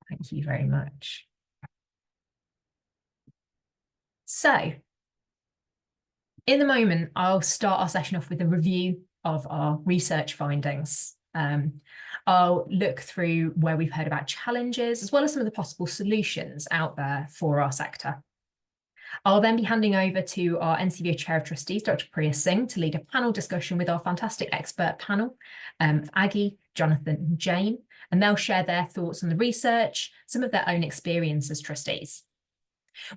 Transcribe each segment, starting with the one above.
Thank you very much. So, in the moment, I'll start our session off with a review of our research findings. I'll look through where we've heard about challenges, as well as some of the possible solutions out there for our sector. I'll then be handing over to our NCVO Chair of Trustees, Dr. Priya Singh, to lead a panel discussion with our fantastic expert panel of Aggie, Jonathan and Jane, and they'll share their thoughts on the research, some of their own experience as trustees.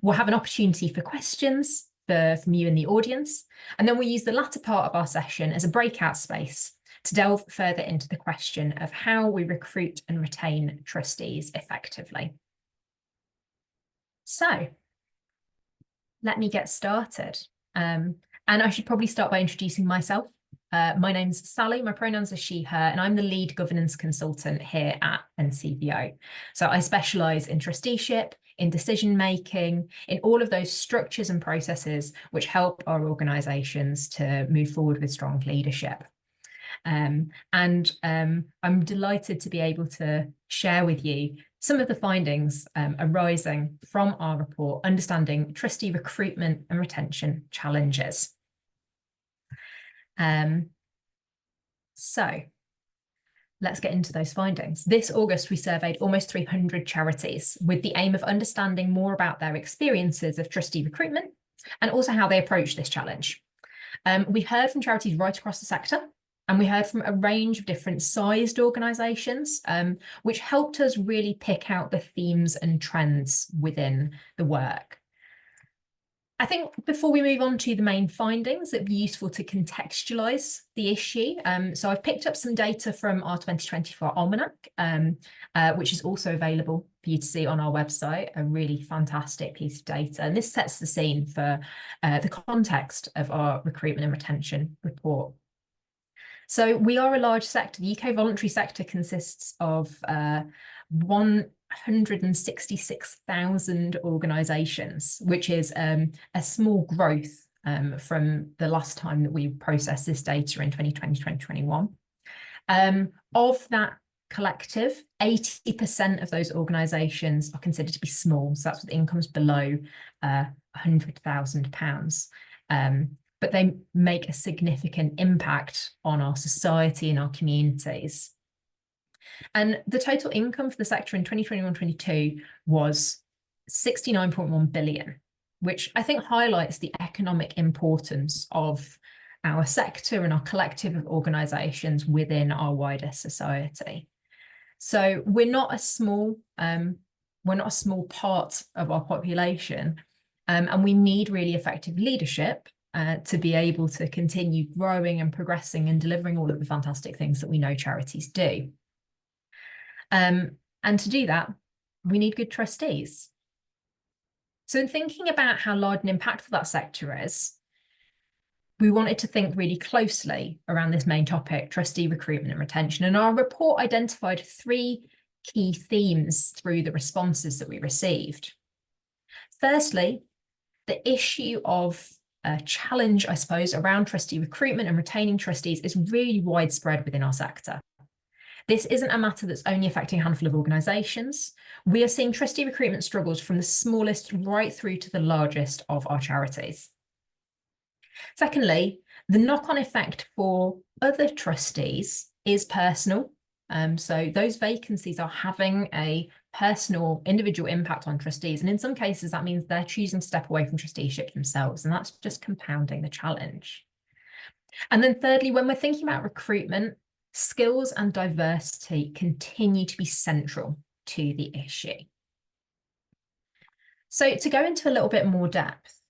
We'll have an opportunity for questions from you in the audience, and then we'll use the latter part of our session as a breakout space to delve further into the question of how we recruit and retain trustees effectively. So, let me get started. And I should probably start by introducing myself. My name's Sally, my pronouns are she, her, and I'm the lead governance consultant here at NCVO. So I specialise in trusteeship, in decision-making, in all of those structures and processes which help our organisations to move forward with strong leadership. I'm delighted to be able to share with you some of the findings arising from our report, Understanding Trustee Recruitment and Retention Challenges. So let's get into those findings. This August, we surveyed almost 300 charities with the aim of understanding more about their experiences of trustee recruitment and also how they approach this challenge. We heard from charities right across the sector, and we heard from a range of different sized organisations, which helped us really pick out the themes and trends within the work. I think before we move on to the main findings, it'd be useful to contextualise the issue. So I've picked up some data from our 2024 Almanac, which is also available for you to see on our website, a really fantastic piece of data. And this sets the scene for the context of our recruitment and retention report. So we are a large sector. The UK voluntary sector consists of 166,000 organisations, which is a small growth from the last time that we processed this data in 2020, 2021. Of that collective, 80% of those organisations are considered to be small. So that's with incomes below £100,000. But they make a significant impact on our society and our communities. And the total income for the sector in 2021-22 was 69.1 billion, which I think highlights the economic importance of our sector and our collective of organisations within our wider society. So we're not a small part of our population, and we need really effective leadership to be able to continue growing and progressing and delivering all of the fantastic things that we know charities do. And to do that, we need good trustees. So in thinking about how large and impactful that sector is, we wanted to think really closely around this main topic, trustee recruitment and retention. And our report identified 3 key themes through the responses that we received. Firstly, the issue of a challenge, I suppose, around trustee recruitment and retaining trustees is really widespread within our sector. This isn't a matter that's only affecting a handful of organisations. We are seeing trustee recruitment struggles from the smallest right through to the largest of our charities. Secondly, the knock-on effect for other trustees is personal. So those vacancies are having a personal, individual impact on trustees. And in some cases, that means they're choosing to step away from trusteeship themselves. And that's just compounding the challenge. And then thirdly, when we're thinking about recruitment, skills and diversity continue to be central to the issue. So to go into a little bit more depth,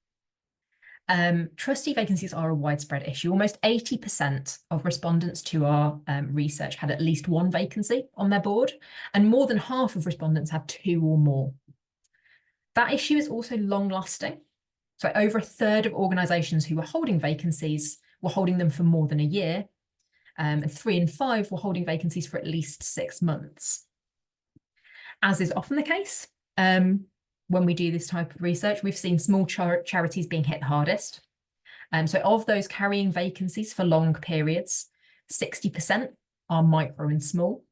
trustee vacancies are a widespread issue. Almost 80% of respondents to our research had at least one vacancy on their board, and more than half of respondents had 2 or more. That issue is also long-lasting. So over a third of organisations who were holding vacancies were holding them for more than a year, and 3 in 5 were holding vacancies for at least 6 months. As is often the case, when we do this type of research, we've seen small charities being hit the hardest. So of those carrying vacancies for long periods, 60% are micro and small.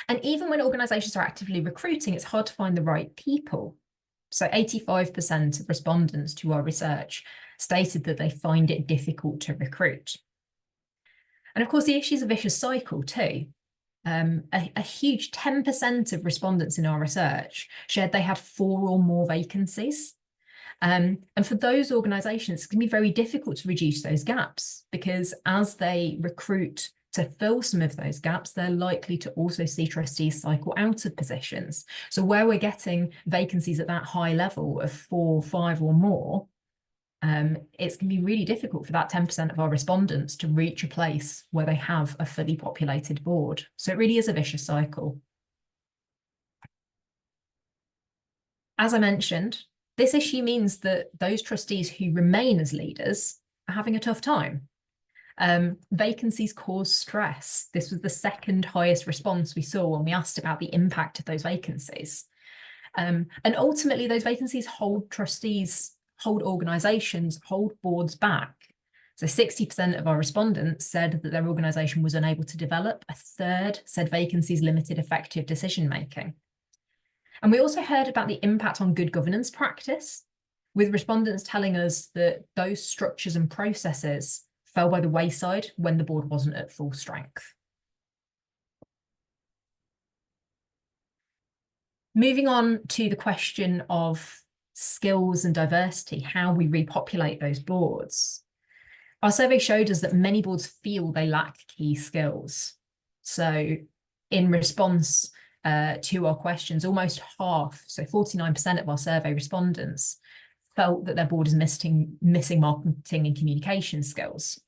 And even when organisations are actively recruiting, it's hard to find the right people. So 85% of respondents to our research stated that they find it difficult to recruit. And of course, the issue is a vicious cycle too. A huge 10% of respondents in our research shared they had 4 or more vacancies. And for those organisations, it's going to be very difficult to reduce those gaps, because as they recruit to fill some of those gaps, they're likely to also see trustees cycle out of positions. So where we're getting vacancies at that high level of 4, 5 or more, it's going to be really difficult for that 10% of our respondents to reach a place where they have a fully populated board. So it really is a vicious cycle. As I mentioned, this issue means that those trustees who remain as leaders are having a tough time. Vacancies cause stress. This was the second highest response we saw when we asked about the impact of those vacancies. And ultimately, those vacancies hold trustees, hold organisations, hold boards back. So 60% of our respondents said that their organisation was unable to develop. A third said vacancies limited effective decision making. And we also heard about the impact on good governance practice, with respondents telling us that those structures and processes fell by the wayside when the board wasn't at full strength. Moving on to the question of skills and diversity, how we repopulate those boards. Our survey showed us that many boards feel they lack key skills. So in response to our questions, almost half, so 49% of our survey respondents felt that their board is missing marketing and communication skills.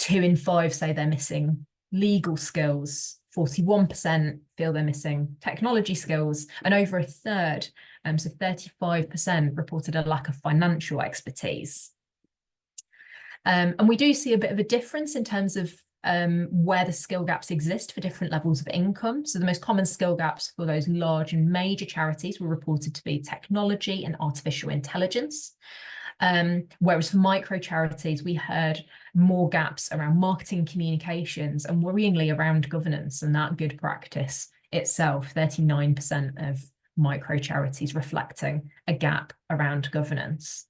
2 in 5 say they're missing legal skills. 41% feel they're missing technology skills, and over a third, so 35%, reported a lack of financial expertise. And we do see a bit of a difference in terms of where the skill gaps exist for different levels of income. So the most common skill gaps for those large and major charities were reported to be technology and artificial intelligence. Whereas for micro charities, we heard more gaps around marketing communications and worryingly around governance and that good practice itself, 39% of micro charities reflecting a gap around governance.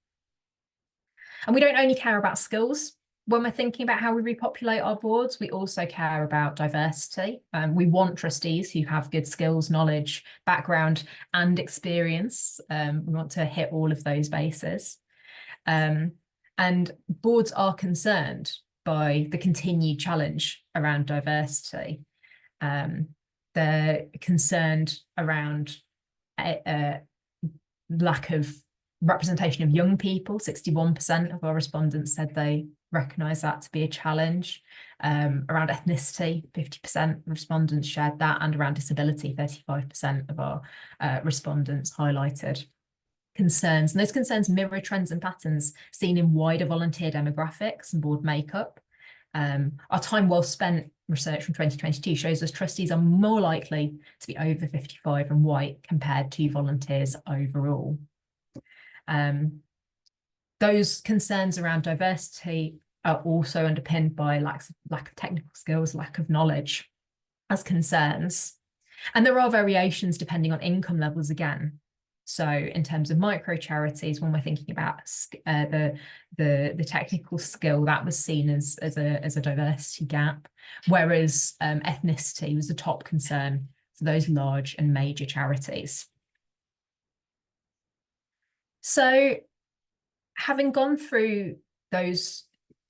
And we don't only care about skills. When we're thinking about how we repopulate our boards, we also care about diversity. We want trustees who have good skills, knowledge, background, and experience. We want to hit all of those bases. And boards are concerned by the continued challenge around diversity. They're concerned around lack of representation of young people. 61% of our respondents said they recognise that to be a challenge. Around ethnicity, 50% of respondents shared that, and around disability, 35% of our respondents highlighted concerns. And those concerns mirror trends and patterns seen in wider volunteer demographics and board makeup. Our time well spent research from 2022 shows us trustees are more likely to be over 55 and white compared to volunteers overall. Those concerns around diversity are also underpinned by lack of technical skills, lack of knowledge as concerns. And there are variations depending on income levels again. So in terms of micro charities, when we're thinking about the technical skill, that was seen as a diversity gap, whereas ethnicity was the top concern for those large and major charities. So having gone through those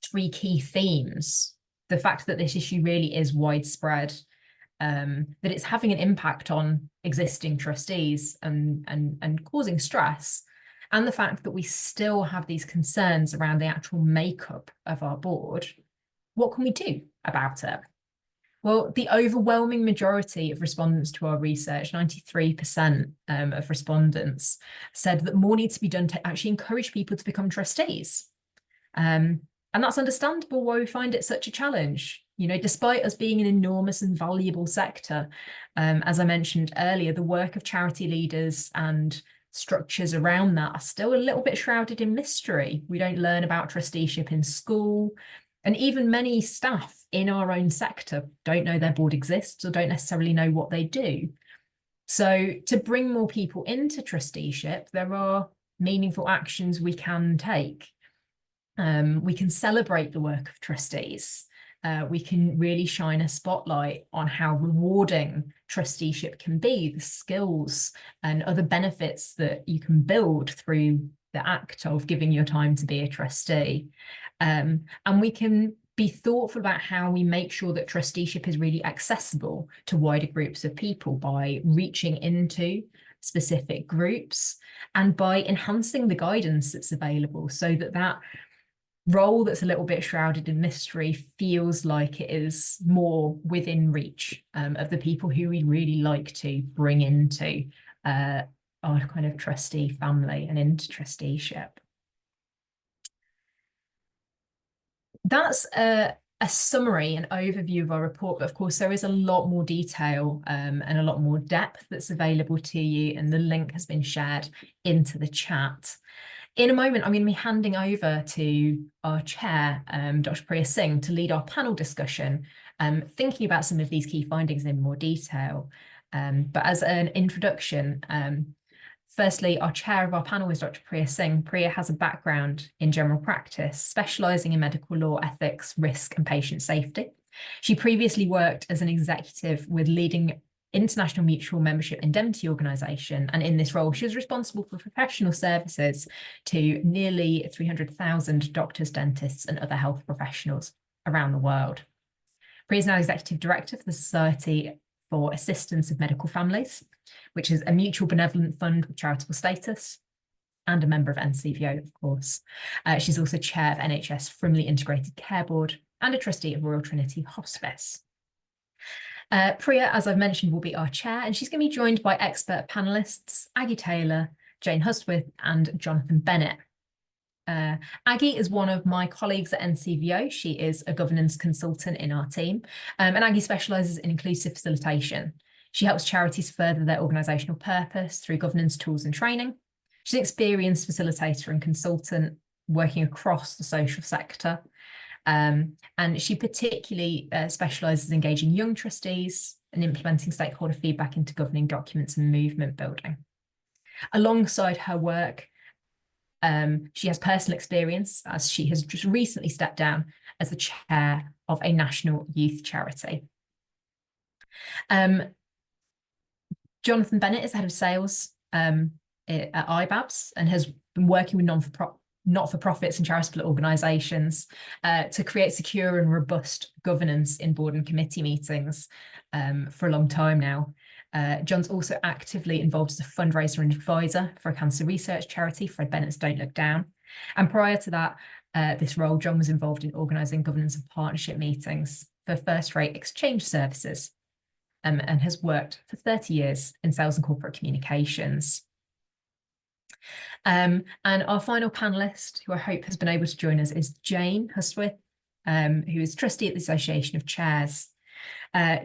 3 key themes, the fact that this issue really is widespread, that it's having an impact on existing trustees and causing stress, and the fact that we still have these concerns around the actual makeup of our board, what can we do about it? Well, the overwhelming majority of respondents to our research, 93% of respondents, said that more needs to be done to actually encourage people to become trustees. And that's understandable why we find it such a challenge. You know, despite us being an enormous and valuable sector, as I mentioned earlier, the work of charity leaders and structures around that are still a little bit shrouded in mystery. We don't learn about trusteeship in school. And even many staff in our own sector don't know their board exists or don't necessarily know what they do. So to bring more people into trusteeship, there are meaningful actions we can take. We can celebrate the work of trustees. We can really shine a spotlight on how rewarding trusteeship can be, the skills and other benefits that you can build through the act of giving your time to be a trustee. And we can be thoughtful about how we make sure that trusteeship is really accessible to wider groups of people by reaching into specific groups and by enhancing the guidance that's available so that that role that's a little bit shrouded in mystery feels like it is more within reach of the people who we'd really like to bring into our kind of trustee family and into trusteeship. That's a summary, an overview of our report, but of course there is a lot more detail and a lot more depth that's available to you, and the link has been shared into the chat. In a moment, I'm going to be handing over to our chair, Dr. Priya Singh, to lead our panel discussion, thinking about some of these key findings in more detail. But as an introduction, firstly, our chair of our panel is Dr. Priya Singh. Priya has a background in general practice, specialising in medical law, ethics, risk and patient safety. She previously worked as an executive with leading international mutual membership indemnity organisation, and in this role she was responsible for professional services to nearly 300,000 doctors, dentists and other health professionals around the world. Priya is now executive director for the Society for Assistance of Medical Families, which is a mutual benevolent fund with charitable status, and a member of NCVO, of course. She's also chair of NHS Frimley Integrated Care Board and a trustee of Royal Trinity Hospice. Priya, as I've mentioned, will be our chair, and she's going to be joined by expert panelists Aggie Taylor, Jane Hustwith and Jonathan Bennett. Aggie is one of my colleagues at NCVO. She is a governance consultant in our team, and Aggie specialises in inclusive facilitation. She helps charities further their organisational purpose through governance tools and training. She's an experienced facilitator and consultant working across the social sector. And she particularly specialises in engaging young trustees and implementing stakeholder feedback into governing documents and movement building. Alongside her work, she has personal experience as she has just recently stepped down as the chair of a national youth charity. Jonathan Bennett is the head of sales at IBABS and has been working with not-for-profits and charitable organisations to create secure and robust governance in board and committee meetings for a long time now. John's also actively involved as a fundraiser and advisor for a cancer research charity, Fred Bennett's Don't Look Down. And prior to that, this role, John was involved in organising governance and partnership meetings for first-rate exchange services and has worked for 30 years in sales and corporate communications. And our final panellist, who I hope has been able to join us, is Jane Hustwith, who is trustee at the Association of Chairs.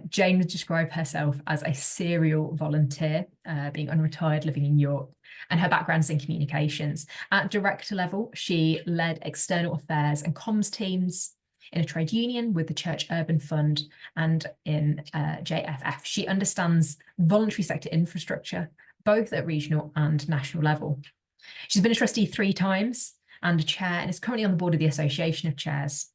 Jane would describe herself as a serial volunteer, being unretired, living in York, and her background is in communications. At director level, she led external affairs and comms teams in a trade union with the Church Urban Fund and in JFF. She understands voluntary sector infrastructure, both at regional and national level. She's been a trustee 3 times and a chair, and is currently on the board of the Association of Chairs.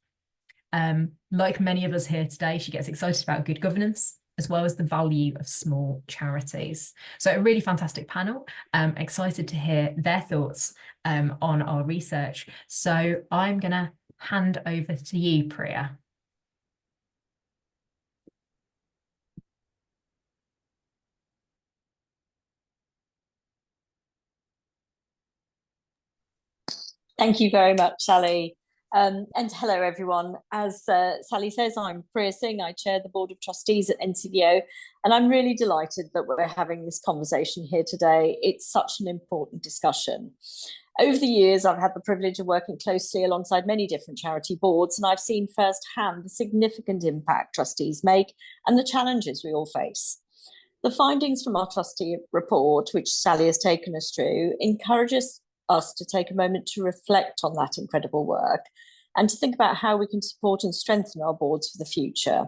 Like many of us here today, she gets excited about good governance, as well as the value of small charities. So a really fantastic panel. Excited to hear their thoughts on our research. So I'm going to hand over to you, Priya. Thank you very much, Sally. And hello, everyone. As Sally says, I'm Priya Singh. I chair the Board of Trustees at NCVO, and I'm really delighted that we're having this conversation here today. It's such an important discussion. Over the years, I've had the privilege of working closely alongside many different charity boards, and I've seen firsthand the significant impact trustees make and the challenges we all face. The findings from our trustee report, which Sally has taken us through, encourage us to take a moment to reflect on that incredible work and to think about how we can support and strengthen our boards for the future.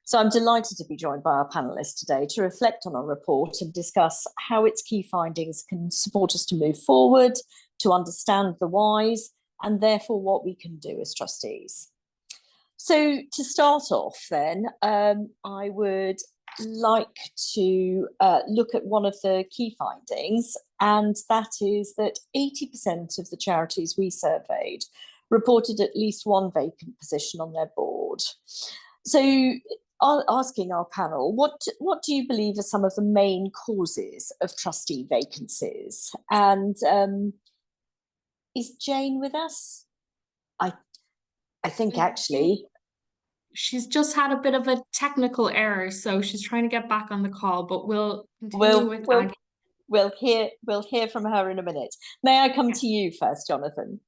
So I'm delighted to be joined by our panellists today to reflect on our report and discuss how its key findings can support us to move forward, to understand the whys, and therefore what we can do as trustees. So to start off then, I would like to look at one of the key findings, and that is that 80% of the charities we surveyed reported at least one vacant position on their board. So asking our panel, what do you believe are some of the main causes of trustee vacancies? And is Jane with us? I think actually she's just had a bit of a technical error, so she's trying to get back on the call, but we'll continue with Aggie. We'll hear from her in a minute. May I come to you first, Jonathan?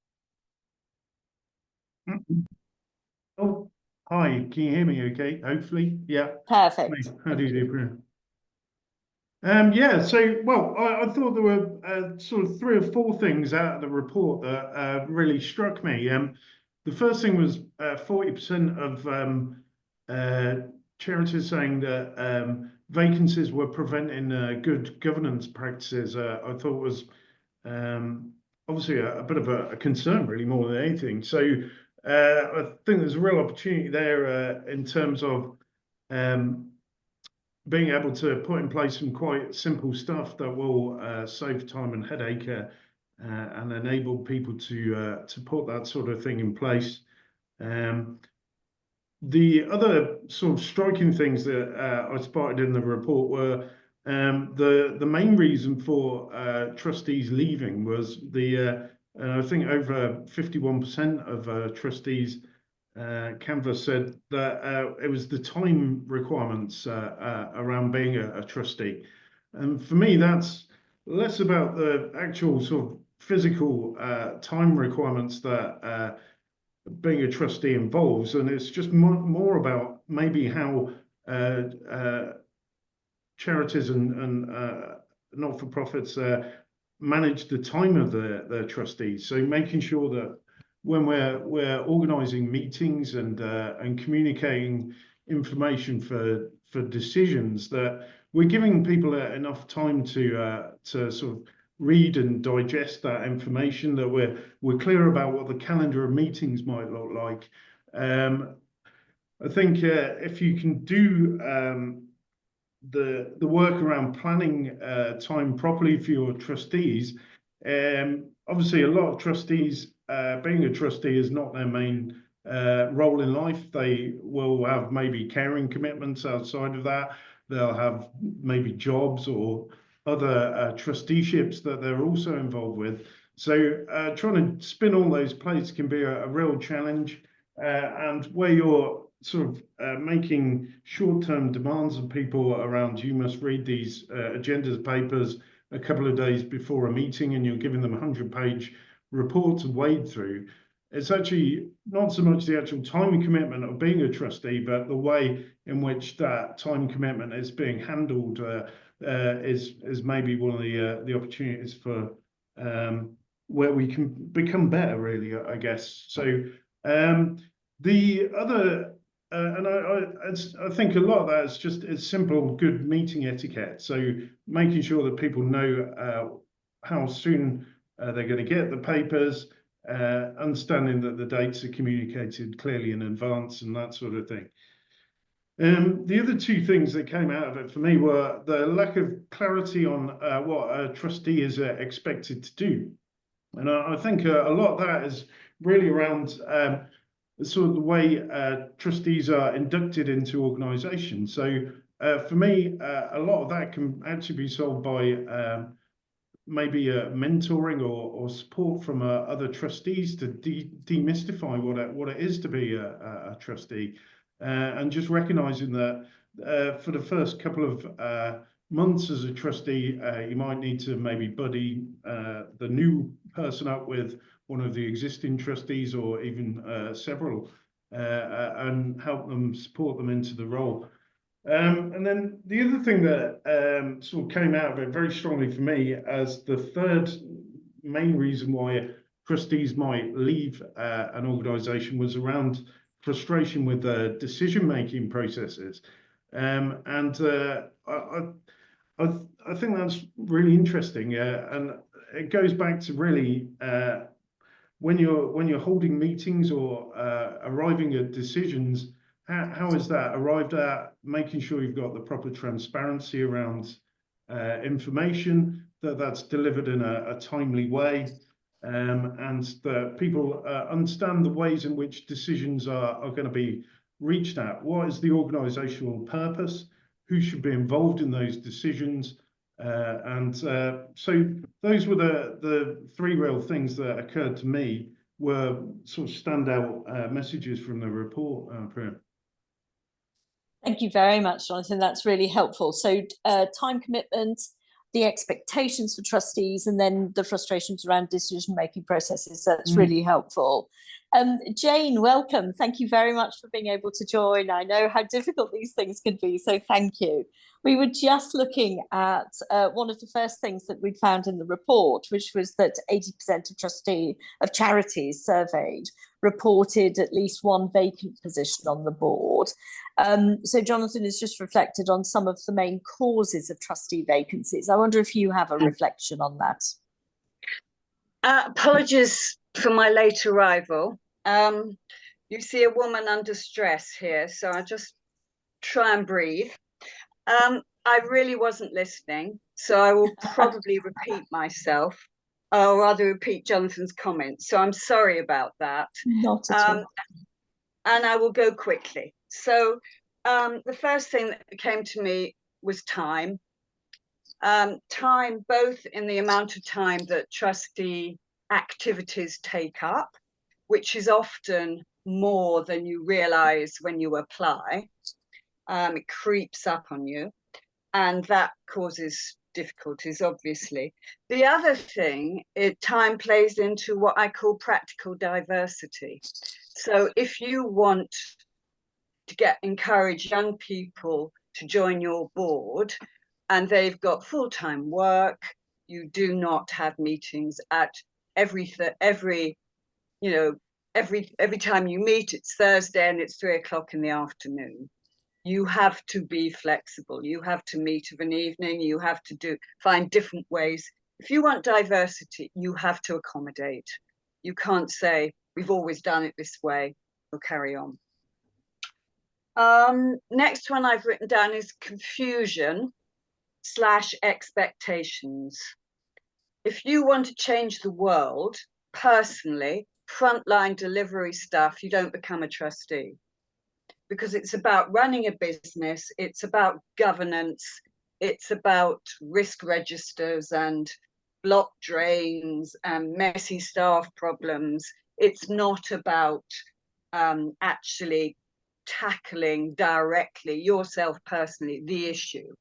Oh, hi, can you hear me okay? Hopefully, yeah. Perfect. How do you do? Yeah, so, well, I thought there were sort of 3 or 4 things out of the report that really struck me. The first thing was 40% of charities saying that vacancies were preventing good governance practices. I thought was obviously a bit of a concern, really, more than anything. So I think there's a real opportunity there in terms of being able to put in place some quite simple stuff that will save time and headache and enable people to put that sort of thing in place. The other sort of striking things that I spotted in the report were the main reason for trustees leaving was I think over 51% of trustees Canvas said that it was the time requirements around being a trustee. And for me, that's less about the actual sort of physical time requirements that being a trustee involves, and it's just more about maybe how charities and not-for-profits manage the time of their trustees. So making sure that when we're organising meetings and communicating information for decisions, that we're giving people enough time to sort of read and digest that information, that we're clear about what the calendar of meetings might look like. I think if you can do the work around planning time properly for your trustees, obviously a lot of trustees, being a trustee is not their main role in life. They will have maybe caring commitments outside of that. They'll have maybe jobs or other trusteeships that they're also involved with. So trying to spin all those plates can be a real challenge. And where you're sort of making short-term demands of people around, you must read these agendas papers a couple of days before a meeting, and you're giving them a 100-page report to wade through. It's actually not so much the actual time commitment of being a trustee, but the way in which that time commitment is being handled is maybe one of the opportunities for where we can become better, really, I guess. So the other, and I think a lot of that is just simple, good meeting etiquette. So making sure that people know how soon they're going to get the papers, understanding that the dates are communicated clearly in advance and that sort of thing. The other 2 things that came out of it for me were the lack of clarity on what a trustee is expected to do. And I think a lot of that is really around sort of the way trustees are inducted into organisations. So for me, a lot of that can actually be solved by maybe mentoring or support from other trustees to demystify what it is to be a trustee, and just recognising that for the first couple of months as a trustee, you might need to maybe buddy the new person up with one of the existing trustees, or even several, and help them, support them into the role. And then the other thing that sort of came out of it very strongly for me as the third main reason why trustees might leave an organisation was around frustration with the decision-making processes. I think that's really interesting, and it goes back to really when you're holding meetings or arriving at decisions, how is that arrived at? Making sure you've got the proper transparency around information, that's delivered in a timely way, and that people understand the ways in which decisions are going to be reached at. What is the organisational purpose? Who should be involved in those decisions? So those were the three real things that occurred to me were sort of standout messages from the report, Priya. Thank you very much, Jonathan. That's really helpful. So time commitment, the expectations for trustees, and then the frustrations around decision-making processes. That's really helpful. Jane, welcome. Thank you very much for being able to join. I know how difficult these things can be, so thank you. We were just looking at one of the first things that we'd found in the report, which was that 80% of charities surveyed reported at least one vacant position on the board. So Jonathan has just reflected on some of the main causes of trustee vacancies. I wonder if you have a reflection on that. Apologies for my late arrival. You see a woman under stress here, so I just try and breathe. I really wasn't listening, so I will probably repeat myself, or rather repeat Jonathan's comments. So I'm sorry about that. Not at all. And I will go quickly. So the first thing that came to me was time. Time, both in the amount of time that trustee activities take up, which is often more than you realise when you apply. It creeps up on you, and that causes difficulties, obviously. The other thing, time plays into what I call practical diversity. So if you want to encourage young people to join your board and they've got full-time work, you do not have meetings at every time you meet, it's Thursday and it's 3 o'clock in the afternoon. You have to be flexible. You have to meet of an evening. You have to find different ways. If you want diversity, you have to accommodate. You can't say, we've always done it this way, we'll carry on. Next one I've written down is confusion/expectations. If you want to change the world, personally, frontline delivery staff, you don't become a trustee, because it's about running a business, it's about governance, it's about risk registers and blocked drains and messy staff problems. It's not about actually tackling directly yourself personally the issue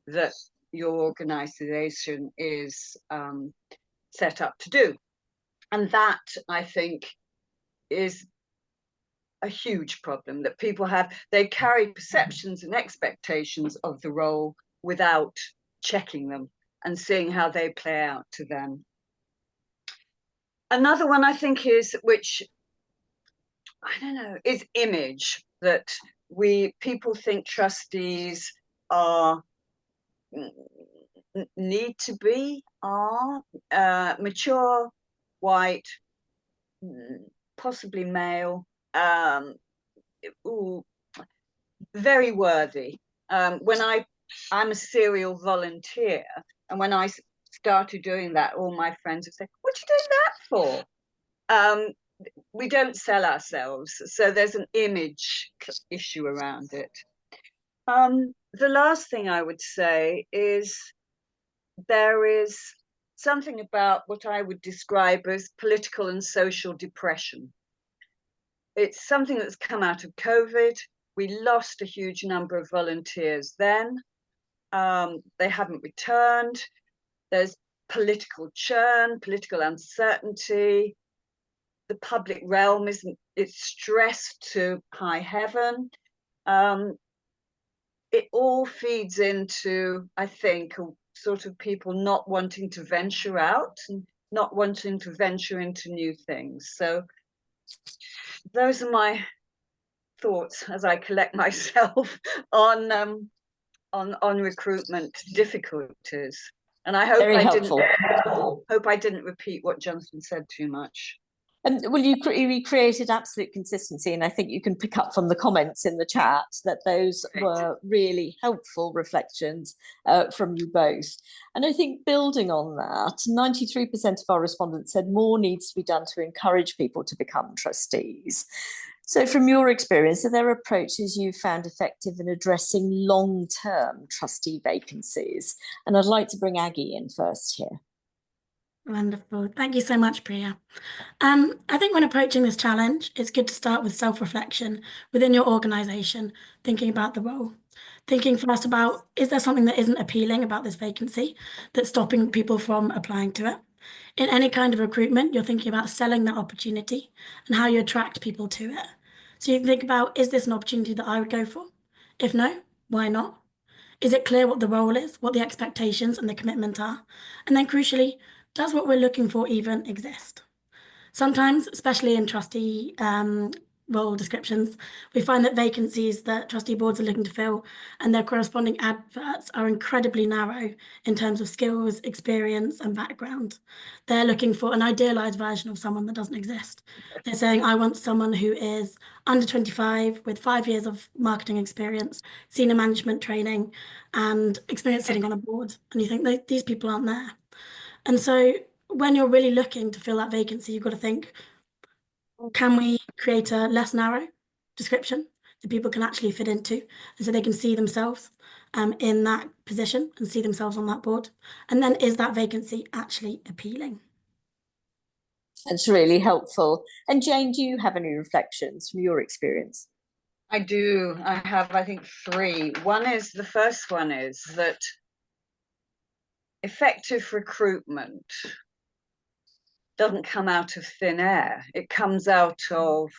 that your organization is set up to do. And that, I think, is a huge problem that people have. They carry perceptions and expectations of the role without checking them and seeing how they play out to them. Another one I think is, which I don't know, is image, that people think trustees need to be mature, white, possibly male, very worthy. I'm a serial volunteer, and when I started doing that, all my friends would say, "What are you doing that for?" We don't sell ourselves, so there's an image issue around it. The last thing I would say is there is something about what I would describe as political and social depression. It's something that's come out of COVID. We lost a huge number of volunteers then. They haven't returned. There's political churn, political uncertainty. The public realm it's stressed to high heaven. It all feeds into, I think, sort of people not wanting to venture out and not wanting to venture into new things. So those are my thoughts as I collect myself on recruitment difficulties. And I hope Very helpful. I didn't repeat what Jonathan said too much. And well, you created absolute consistency, and I think you can pick up from the comments in the chat that those were really helpful reflections from you both. And I think building on that, 93% of our respondents said more needs to be done to encourage people to become trustees. So from your experience, are there approaches you found effective in addressing long-term trustee vacancies? And I'd like to bring Aggie in first here. Wonderful. Thank you so much, Priya. I think when approaching this challenge, it's good to start with self-reflection within your organisation, thinking about the role. Thinking first about, is there something that isn't appealing about this vacancy that's stopping people from applying to it? In any kind of recruitment, you're thinking about selling that opportunity and how you attract people to it. So you can think about, is this an opportunity that I would go for? If no, why not? Is it clear what the role is, what the expectations and the commitment are? And then crucially, does what we're looking for even exist? Sometimes, especially in trustee role descriptions, we find that vacancies that trustee boards are looking to fill and their corresponding adverts are incredibly narrow in terms of skills, experience, and background. They're looking for an idealized version of someone that doesn't exist. They're saying, I want someone who is under 25 with 5 years of marketing experience, senior management training, and experience sitting on a board. And you think these people aren't there. And so when you're really looking to fill that vacancy, you've got to think, can we create a less narrow description that people can actually fit into, and so they can see themselves in that position and see themselves on that board? And then is that vacancy actually appealing? That's really helpful. And Jane, do you have any reflections from your experience? I do. I have, I think, 3. The first one is that effective recruitment doesn't come out of thin air. It comes out of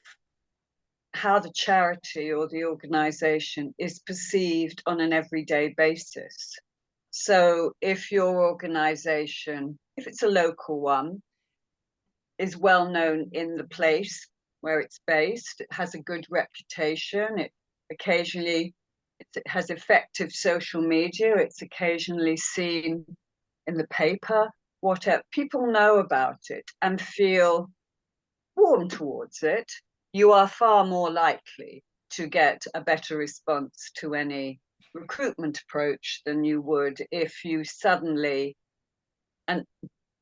how the charity or the organization is perceived on an everyday basis. So if your organization, if it's a local one, is well known in the place where it's based, it has a good reputation, it has effective social media, it's occasionally seen in the paper, whatever, people know about it and feel warm towards it, you are far more likely to get a better response to any recruitment approach than you would if you suddenly and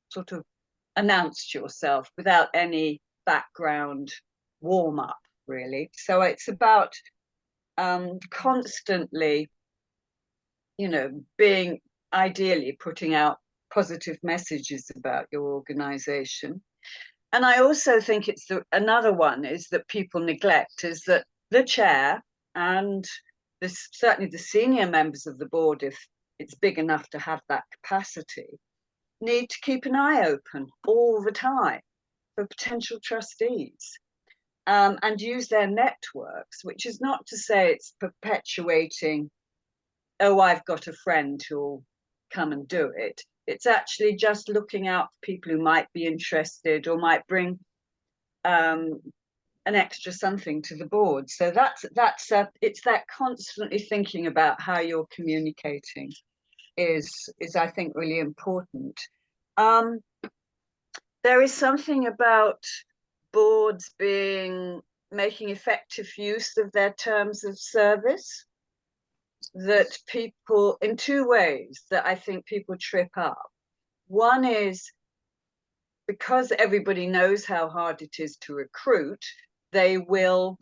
sort of announced yourself without any background warm up, really. So it's about constantly, ideally putting out positive messages about your organization. And I also think another one is that people neglect is that the chair and certainly the senior members of the board, if it's big enough to have that capacity, need to keep an eye open all the time for potential trustees and use their networks, which is not to say it's perpetuating, oh, I've got a friend who'll come and do it. It's actually just looking out for people who might be interested or might bring an extra something to the board. So it's that constantly thinking about how you're communicating is I think really important. There is something about boards making effective use of their terms of service that people, in 2 ways that I think people trip up. One is because everybody knows how hard it is to recruit, they will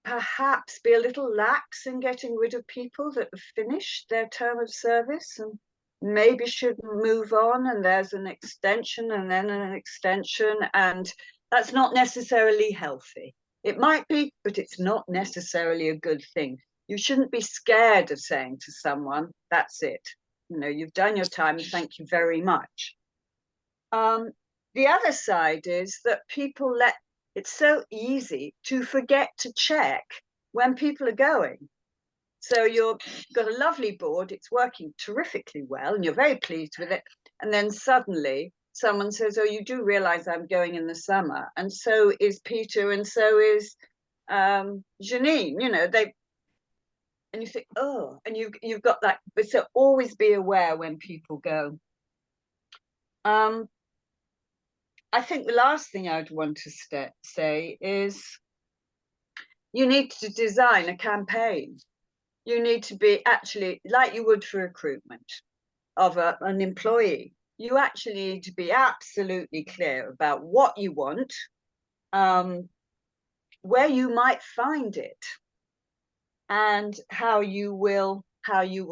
perhaps be a little lax in getting rid of people that have finished their term of service and maybe should move on, and there's an extension and then an extension, and that's not necessarily healthy. It might be, but it's not necessarily a good thing. You shouldn't be scared of saying to someone, that's it. You've done your time, thank you very much. The other side is that it's so easy to forget to check when people are going. So you've got a lovely board, it's working terrifically well, and you're very pleased with it. And then suddenly someone says, oh, you do realize I'm going in the summer, and so is Peter, and so is Janine, you know, and you think, oh, and you've got that, but so always be aware when people go. I think the last thing I'd want to say is you need to design a campaign. You need to be actually, like you would for recruitment of an employee, you actually need to be absolutely clear about what you want, where you might find it, and how you will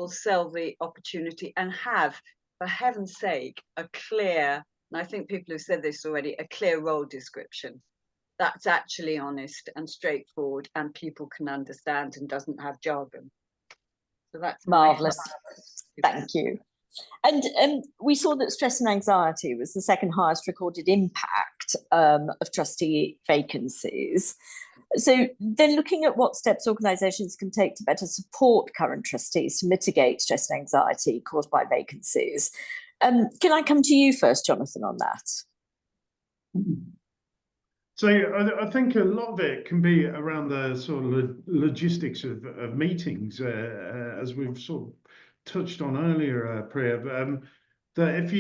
sell the opportunity, and have, for heaven's sake, a clear, and I think people have said this already, a clear role description that's actually honest and straightforward and people can understand and doesn't have jargon. So that's marvelous. Thank you. And we saw that stress and anxiety was the second highest recorded impact of trustee vacancies. So then, looking at what steps organisations can take to better support current trustees to mitigate stress and anxiety caused by vacancies, can I come to you first, Jonathan, on that? So I think a lot of it can be around the sort of logistics of meetings, as we've sort of touched on earlier, Priya. That if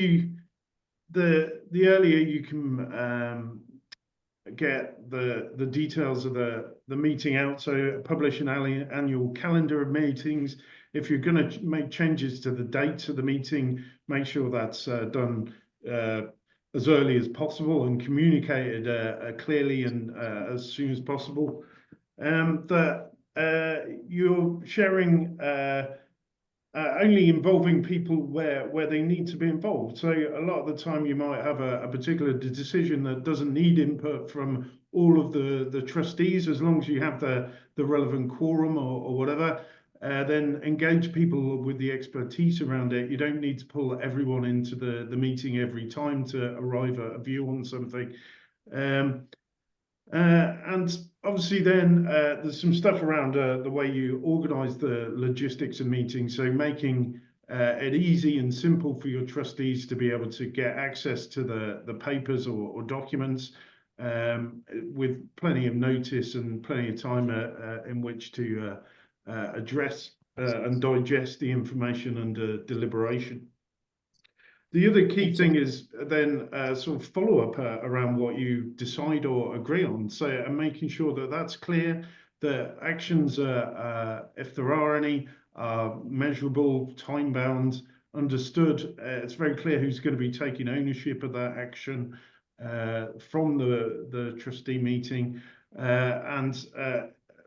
the earlier you can get the details of the meeting out, so publish an annual calendar of meetings. If you're going to make changes to the dates of the meeting, make sure that's done as early as possible and communicated clearly and as soon as possible. That you're sharing only involving people where they need to be involved. So a lot of the time you might have a particular decision that doesn't need input from all of the trustees, as long as you have the relevant quorum or whatever. Then engage people with the expertise around it. You don't need to pull everyone into the meeting every time to arrive at a view on something. And obviously then there's some stuff around the way you organise the logistics of meetings, so making it easy and simple for your trustees to be able to get access to the papers or documents with plenty of notice and plenty of time in which to address and digest the information under deliberation. The other key thing is then sort of follow-up around what you decide or agree on. So and making sure that that's clear, that actions, if there are any, are measurable, time-bound, understood. It's very clear who's going to be taking ownership of that action from the trustee meeting, and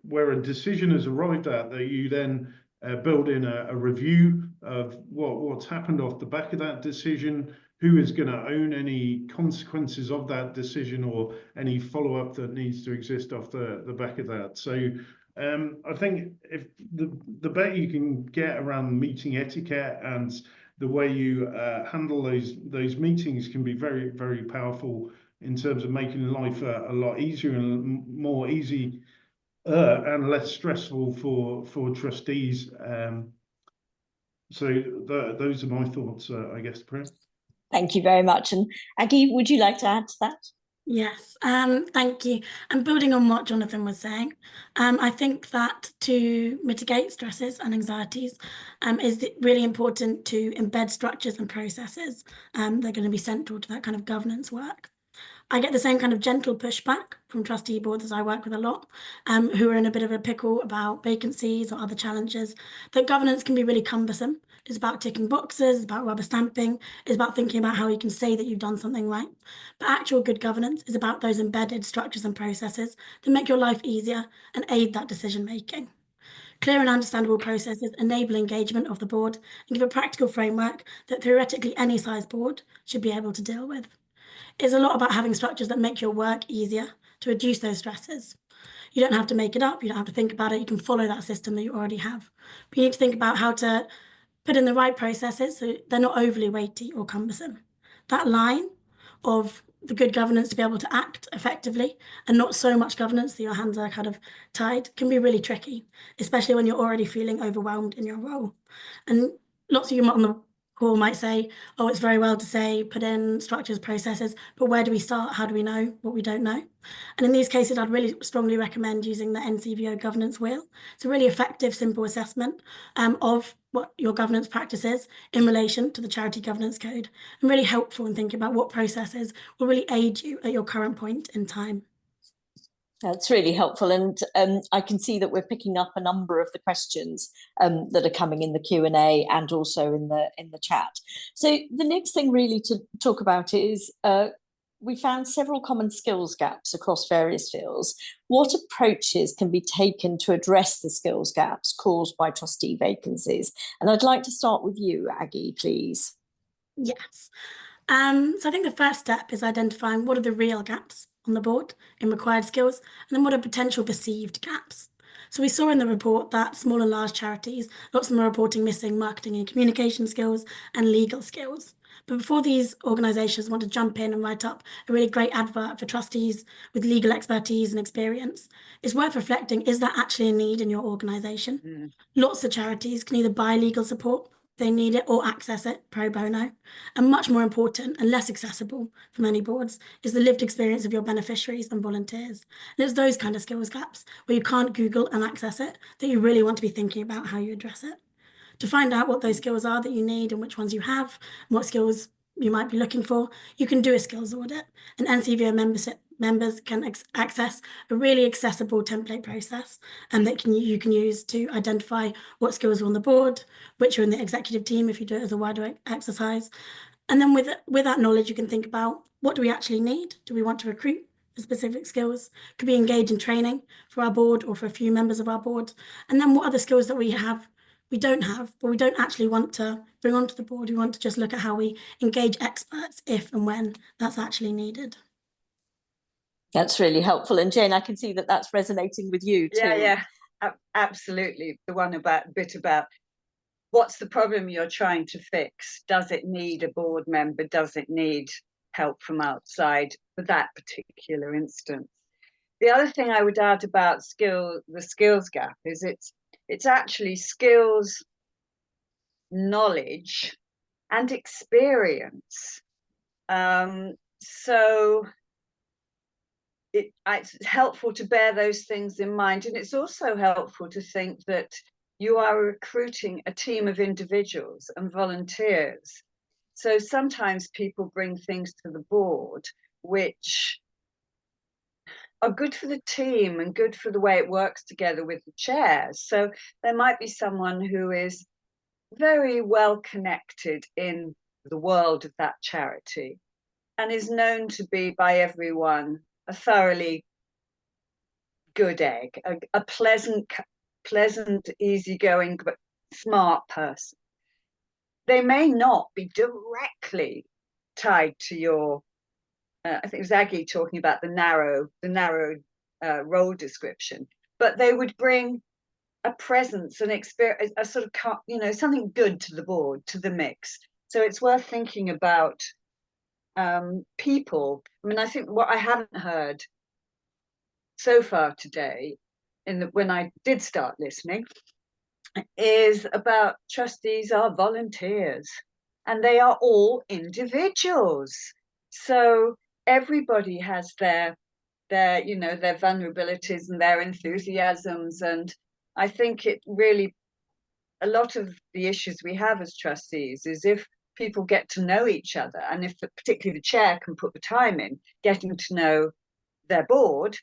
where a decision is arrived at, that you then build in a review of what's happened off the back of that decision, who is going to own any consequences of that decision or any follow-up that needs to exist off the back of that. So I think if the better you can get around meeting etiquette and the way you handle those meetings can be very, very powerful in terms of making life a lot easier and more easy and less stressful for trustees. So those are my thoughts, I guess, Priya. Thank you very much. And Aggie, would you like to add to that? Yes, thank you. And building on what Jonathan was saying, I think that to mitigate stresses and anxieties is really important to embed structures and processes. They're going to be central to that kind of governance work. I get the same kind of gentle pushback from trustee boards as I work with a lot, who are in a bit of a pickle about vacancies or other challenges, that governance can be really cumbersome. It's about ticking boxes, it's about rubber stamping, it's about thinking about how you can say that you've done something right. But actual good governance is about those embedded structures and processes that make your life easier and aid that decision making. Clear and understandable processes enable engagement of the board and give a practical framework that theoretically any size board should be able to deal with. It's a lot about having structures that make your work easier to reduce those stresses. You don't have to make it up, you don't have to think about it, you can follow that system that you already have. But you need to think about how to put in the right processes so they're not overly weighty or cumbersome. That line of the good governance to be able to act effectively and not so much governance that your hands are kind of tied can be really tricky, especially when you're already feeling overwhelmed in your role. And lots of you on call might say, oh, it's very well to say, put in structures, processes, but where do we start? How do we know what we don't know? And in these cases, I'd really strongly recommend using the NCVO governance wheel. It's a really effective, simple assessment of what your governance practice is in relation to the Charity Governance Code, and really helpful in thinking about what processes will really aid you at your current point in time. That's really helpful, and I can see that we're picking up a number of the questions that are coming in the Q&A and also in the chat. So the next thing really to talk about is we found several common skills gaps across various fields. What approaches can be taken to address the skills gaps caused by trustee vacancies? And I'd like to start with you, Aggie, please. Yes. So I think the first step is identifying what are the real gaps on the board in required skills, and then what are potential perceived gaps. So we saw in the report that small and large charities, lots of them are reporting missing marketing and communication skills and legal skills. But before these organisations want to jump in and write up a really great advert for trustees with legal expertise and experience, it's worth reflecting, is that actually a need in your organisation? Lots of charities can either buy legal support, they need it, or access it pro bono. And much more important and less accessible for many boards is the lived experience of your beneficiaries and volunteers. And it's those kind of skills gaps where you can't Google and access it that you really want to be thinking about how you address it. To find out what those skills are that you need and which ones you have, and what skills you might be looking for, you can do a skills audit. And NCVO members can access a really accessible template process and that you can use to identify what skills are on the board, which are in the executive team if you do it as a wider exercise. And then with that knowledge, you can think about, what do we actually need? Do we want to recruit for specific skills? Could we engage in training for our board or for a few members of our board? And then what are the skills that we don't have, but we don't actually want to bring onto the board? We want to just look at how we engage experts if and when that's actually needed. That's really helpful. And Jane, I can see that that's resonating with you too. Yeah, absolutely. The one about what's the problem you're trying to fix? Does it need a board member? Does it need help from outside for that particular instance? The other thing I would add about the skills gap is it's actually skills, knowledge, and experience. So it's helpful to bear those things in mind, and it's also helpful to think that you are recruiting a team of individuals and volunteers. So sometimes people bring things to the board which are good for the team and good for the way it works together with the chairs. So there might be someone who is very well connected in the world of that charity and is known to be by everyone a thoroughly good egg, a pleasant, easygoing, but smart person. They may not be directly tied to your, I think it was Aggie talking about the narrow role description, but they would bring a presence, an experience, a sort of, something good to the board, to the mix. So it's worth thinking about people. I mean, I think what I haven't heard so far today, when I did start listening, is about trustees are volunteers, and they are all individuals. So everybody has their vulnerabilities and their enthusiasms, and I think it really, a lot of the issues we have as trustees is if people get to know each other, and if particularly the chair can put the time in getting to know their board,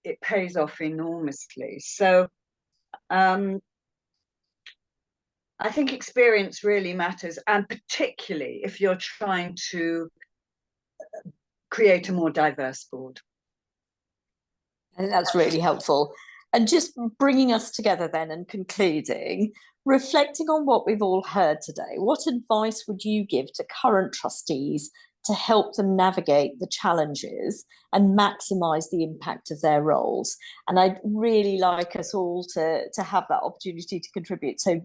it pays off enormously. So I think experience really matters, and particularly if you're trying to create a more diverse board. And that's really helpful. And just bringing us together then and concluding, reflecting on what we've all heard today, what advice would you give to current trustees to help them navigate the challenges and maximise the impact of their roles? And I'd really like us all to have that opportunity to contribute. So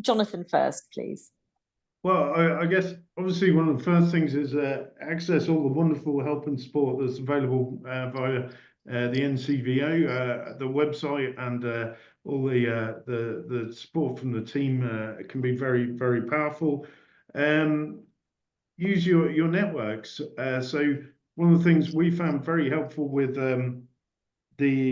Jonathan first, please. Well, I guess obviously one of the first things is access all the wonderful help and support that's available via the NCVO, the website, and all the support from the team can be very, very powerful. use your networks. So one of the things we found very helpful with the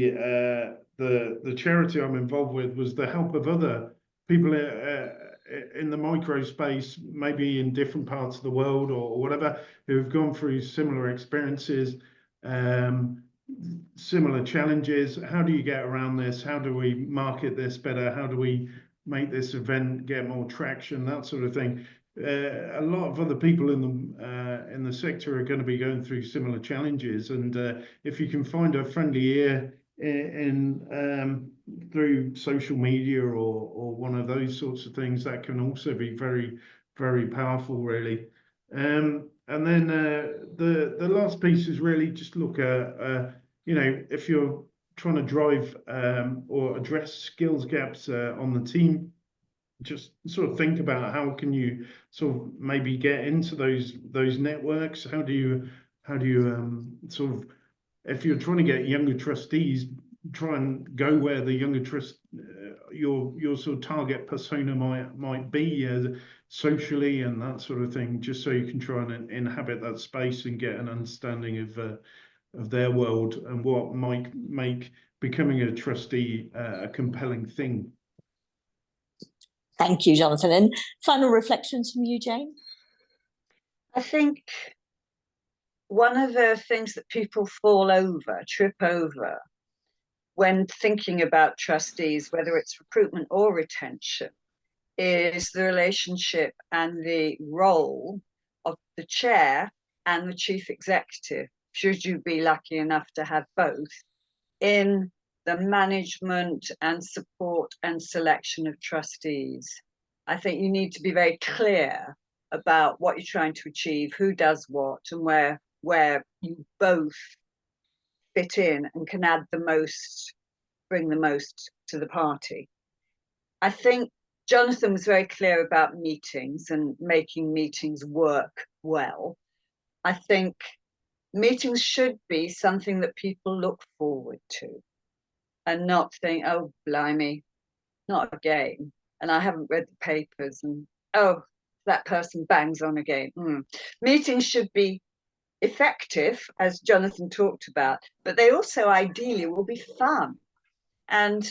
charity I'm involved with was the help of other people in the micro space, maybe in different parts of the world or whatever, who have gone through similar experiences, similar challenges. How do you get around this? How do we market this better? How do we make this event get more traction? That sort of thing. A lot of other people in the sector are going to be going through similar challenges, and if you can find a friendly ear in through social media or one of those sorts of things, that can also be very, very powerful, really. And then the last piece is really just look at you know, if you're trying to drive or address skills gaps on the team, just sort of think about how can you sort of maybe get into those networks. How do you sort of, if you're trying to get younger trustees, try and go where the younger your sort of target persona might be socially and that sort of thing, just so you can try and inhabit that space and get an understanding of their world and what might make becoming a trustee a compelling thing. Thank you, Jonathan. And final reflections from you, Jane? I think one of the things that people trip over when thinking about trustees, whether it's recruitment or retention, is the relationship and the role of the chair and the chief executive, should you be lucky enough to have both, in the management and support and selection of trustees. I think you need to be very clear about what you're trying to achieve, who does what, and where you both fit in and can add the most, bring the most to the party. I think Jonathan was very clear about meetings and making meetings work well. I think meetings should be something that people look forward to and not think, oh, blimey, not again. And I haven't read the papers and, oh, that person bangs on again. Meetings should be effective, as Jonathan talked about, but they also ideally will be fun and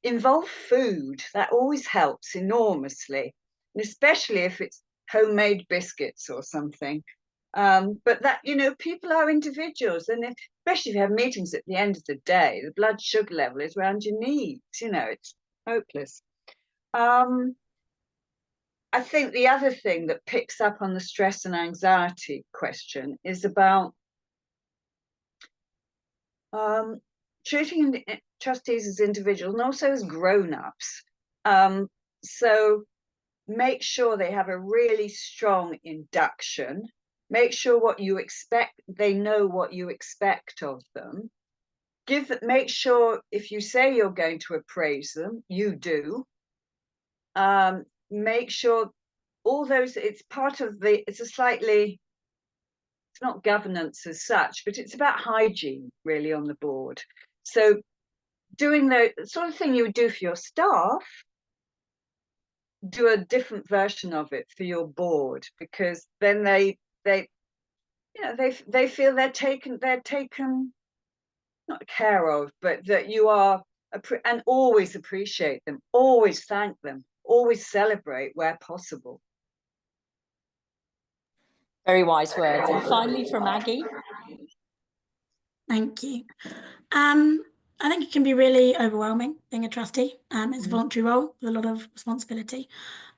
involve food. That always helps enormously, and especially if it's homemade biscuits or something. But that, you know, people are individuals, and especially if you have meetings at the end of the day, the blood sugar level is around your knees, you know, it's hopeless. I think the other thing that picks up on the stress and anxiety question is about treating trustees as individuals and also as grown-ups. So make sure they have a really strong induction. Make sure what you expect, they know what you expect of them. Make sure if you say you're going to appraise them, you do. Make sure all those, it's part of the, it's not governance as such, but it's about hygiene really on the board. So doing the sort of thing you would do for your staff, do a different version of it for your board, because then they you know, they feel they're taken not care of, but that you are, and always appreciate them, always thank them, always celebrate where possible. Very wise words. And finally, from Maggie. Thank you. I think it can be really overwhelming being a trustee. It's a voluntary role with a lot of responsibility.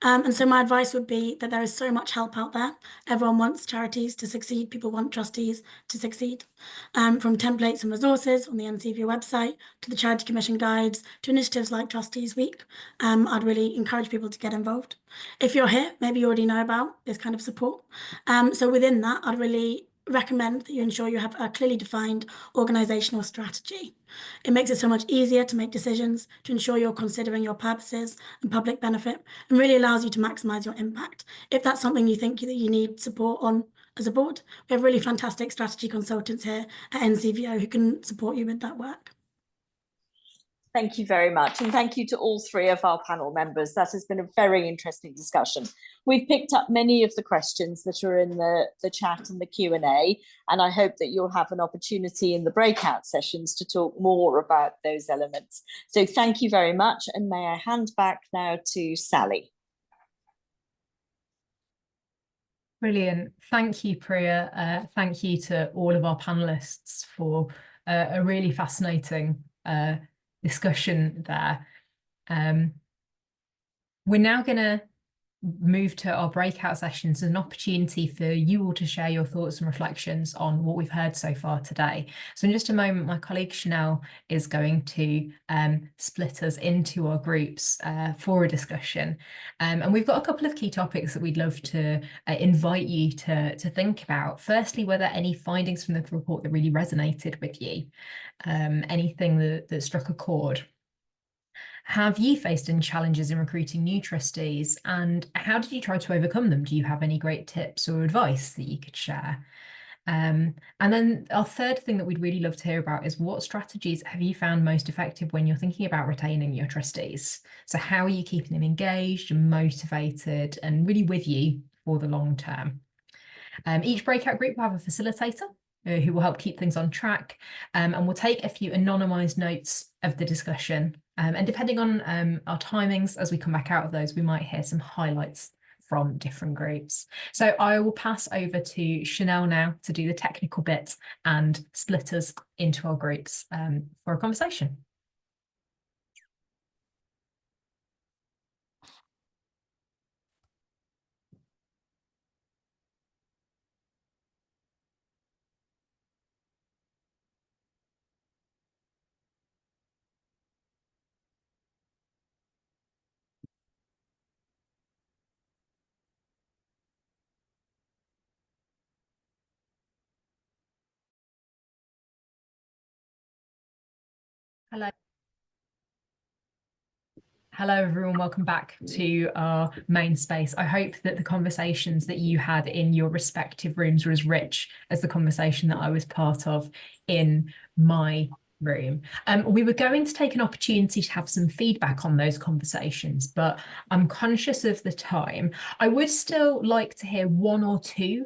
And so my advice would be that there is so much help out there. Everyone wants charities to succeed. People want trustees to succeed. From templates and resources on the NCVO website to the Charity Commission guides to initiatives like Trustees Week, I'd really encourage people to get involved. If you're here, maybe you already know about this kind of support. So within that, I'd really recommend that you ensure you have a clearly defined organisational strategy. It makes it so much easier to make decisions, to ensure you're considering your purposes and public benefit, and really allows you to maximise your impact. If that's something you think that you need support on as a board, we have really fantastic strategy consultants here at NCVO who can support you with that work. Thank you very much. And thank you to all three of our panel members. That has been a very interesting discussion. We've picked up many of the questions that are in the chat and the Q&A, and I hope that you'll have an opportunity in the breakout sessions to talk more about those elements. So thank you very much. And may I hand back now to Sally. Brilliant. Thank you, Priya. Thank you to all of our panelists for a really fascinating discussion there. We're now going to move to our breakout sessions as an opportunity for you all to share your thoughts and reflections on what we've heard so far today. So in just a moment, my colleague Chanel is going to split us into our groups for a discussion. And we've got a couple of key topics that we'd love to invite you to think about. Firstly, were there any findings from the report that really resonated with you? Anything that struck a chord? Have you faced any challenges in recruiting new trustees, and how did you try to overcome them? Do you have any great tips or advice that you could share? And then our third thing that we'd really love to hear about is what strategies have you found most effective when you're thinking about retaining your trustees? So how are you keeping them engaged and motivated and really with you for the long term? Each breakout group will have a facilitator who will help keep things on track, and we'll take a few anonymised notes of the discussion. And depending on our timings, as we come back out of those, we might hear some highlights from different groups. So I will pass over to Chanel now to do the technical bit and split us into our groups for a conversation. Hello. Hello, everyone. Welcome back to our main space. I hope that the conversations that you had in your respective rooms were as rich as the conversation that I was part of in my room. We were going to take an opportunity to have some feedback on those conversations, but I'm conscious of the time. I would still like to hear one or two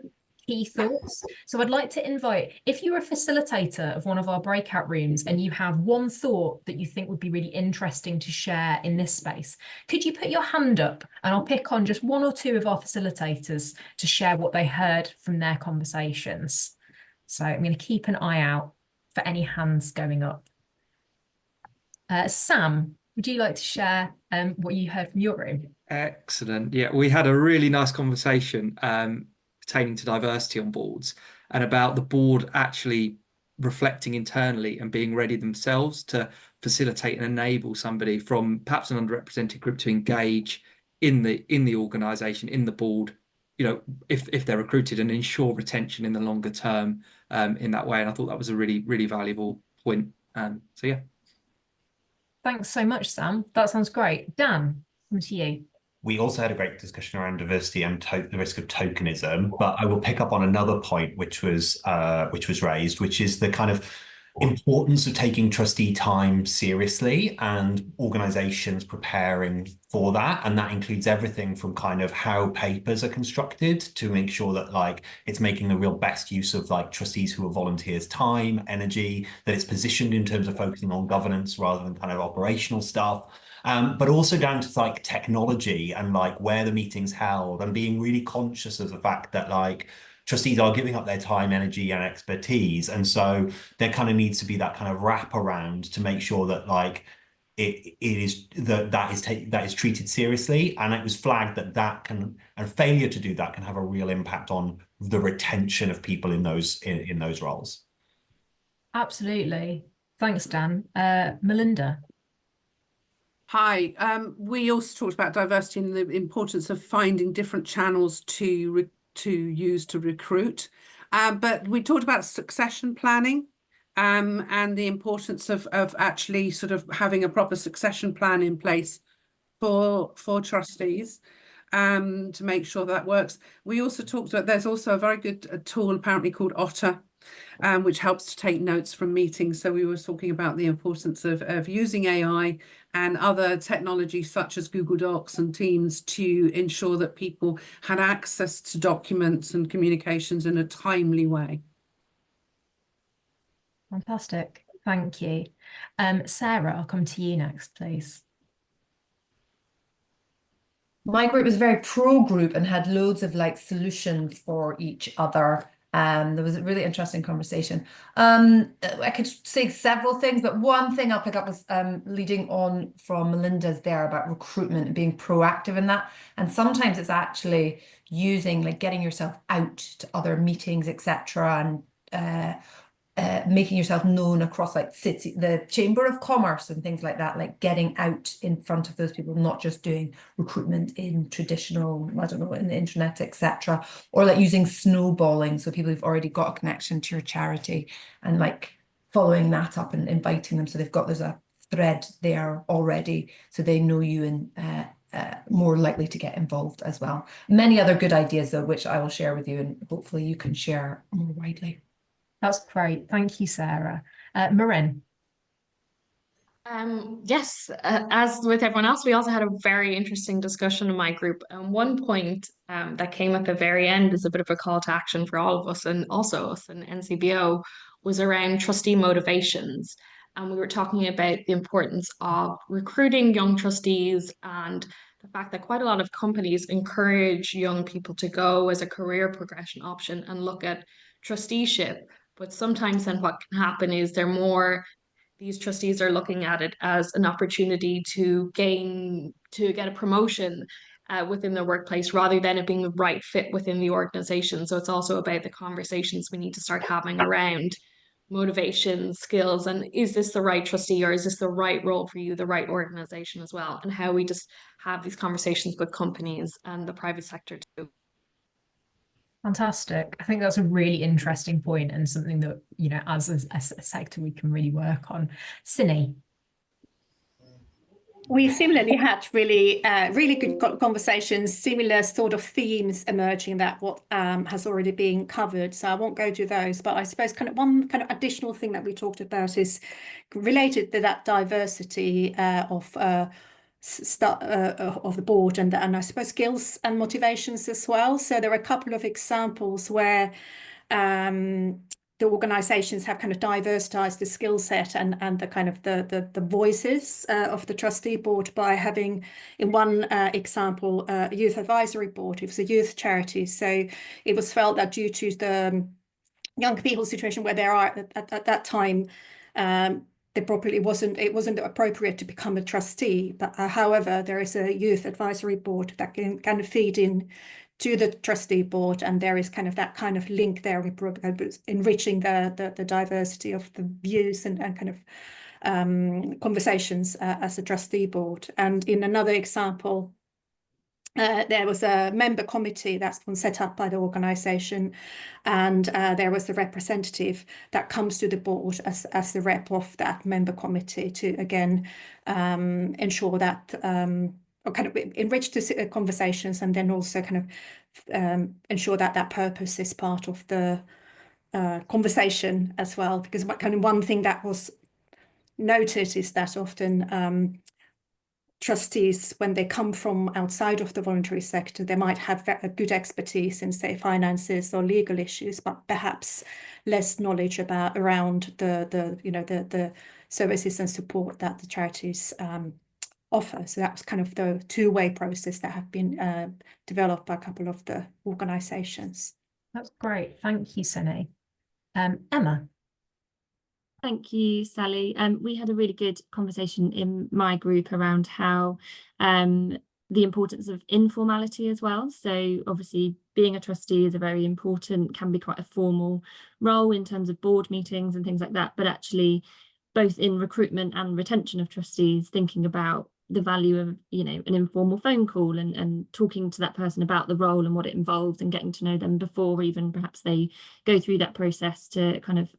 key thoughts. So I'd like to invite, if you're a facilitator of one of our breakout rooms and you have one thought that you think would be really interesting to share in this space, could you put your hand up and I'll pick on just one or two of our facilitators to share what they heard from their conversations. So I'm going to keep an eye out for any hands going up. Sam, would you like to share what you heard from your room? Excellent. Yeah, we had a really nice conversation pertaining to diversity on boards and about the board actually reflecting internally and being ready themselves to facilitate and enable somebody from perhaps an underrepresented group to engage in the organisation, in the board, you know, if they're recruited, and ensure retention in the longer term in that way. And I thought that was a really, really valuable point. So yeah. Thanks so much, Sam. That sounds great. Dan, come to you. We also had a great discussion around diversity and the risk of tokenism, but I will pick up on another point which was raised, which is the kind of importance of taking trustee time seriously and organizations preparing for that. And that includes everything from kind of how papers are constructed to make sure that like it's making the real best use of like trustees who are volunteers' time, energy, that it's positioned in terms of focusing on governance rather than kind of operational stuff. But also down to like technology and like where the meeting's held and being really conscious of the fact that like trustees are giving up their time, energy and expertise. And so there kind of needs to be that kind of wraparound to make sure that like that is treated seriously. And it was flagged that can, and failure to do that can have a real impact on the retention of people in those roles. Absolutely. Thanks, Dan. Melinda. Hi, we also talked about diversity and the importance of finding different channels to use to recruit, but we talked about succession planning and the importance of actually sort of having a proper succession plan in place for trustees to make sure that works. We also talked about there's also a very good tool apparently called Otter, which helps to take notes from meetings. So we were talking about the importance of using AI and other technologies such as Google Docs and Teams to ensure that people had access to documents and communications in a timely way. Fantastic. Thank you. Sarah, I'll come to you next, please. My group was very pro group and had loads of like solutions for each other. There was a really interesting conversation. I could say several things, but one thing I'll pick up was leading on from Melinda's there about recruitment and being proactive in that. And sometimes it's actually using, like, getting yourself out to other meetings, etc., and making yourself known across like the Chamber of Commerce and things like that, like getting out in front of those people, not just doing recruitment in traditional, I don't know, in the internet, etc., or like using snowballing, so people who've already got a connection to your charity and like following that up and inviting them, so there's a thread there already, so they know you and more likely to get involved as well. Many other good ideas though, which I will share with you, and hopefully you can share more widely. That's great. Thank you, Sarah. Marin. Yes, as with everyone else, we also had a very interesting discussion in my group. And one point that came at the very end is a bit of a call to action for all of us, and also us in NCBO, was around trustee motivations. And we were talking about the importance of recruiting young trustees and the fact that quite a lot of companies encourage young people to go as a career progression option and look at trusteeship. But sometimes then what can happen is these trustees are looking at it as an opportunity to get a promotion within their workplace rather than it being the right fit within the organization. So it's also about the conversations we need to start having around motivation, skills, and is this the right trustee, or is this the right role for you, the right organization as well, and how we just have these conversations with companies and the private sector too. Fantastic. I think that's a really interesting point and something that, you know, as a sector we can really work on. Cindy. We similarly had really good conversations, similar sort of themes emerging that what has already been covered. So I won't go to those, but I suppose one additional thing that we talked about is related to that diversity of the board and I suppose skills and motivations as well. So there are a couple of examples where the organizations have kind of diversitized the skill set and the voices of the trustee board by having, in one example, a youth advisory board. It was a youth charity, so it was felt that due to the young people's situation where they are at that time, it wasn't appropriate to become a trustee. But however, there is a youth advisory board that can kind of feed in to the trustee board, and there is that kind of link there with enriching the diversity of the views and kind of conversations as a trustee board. And in another example, there was a member committee that's been set up by the organisation, and there was a representative that comes to the board as the rep of that member committee to again ensure that or kind of enrich the conversations, and then also kind of ensure that that purpose is part of the conversation as well. Because one thing that was noted is that often trustees, when they come from outside of the voluntary sector, they might have a good expertise in, say, finances or legal issues, but perhaps less knowledge around the services and support that the charities offer. So that was kind of the two-way process that have been developed by a couple of the organisations. That's great. Thank you, Sunny. Emma. Thank you, Sally. We had a really good conversation in my group around how the importance of informality as well. So obviously being a trustee is can be quite a formal role in terms of board meetings and things like that, but actually both in recruitment and retention of trustees, thinking about the value of, you know, an informal phone call and talking to that person about the role and what it involves and getting to know them before even perhaps they go through that process to kind of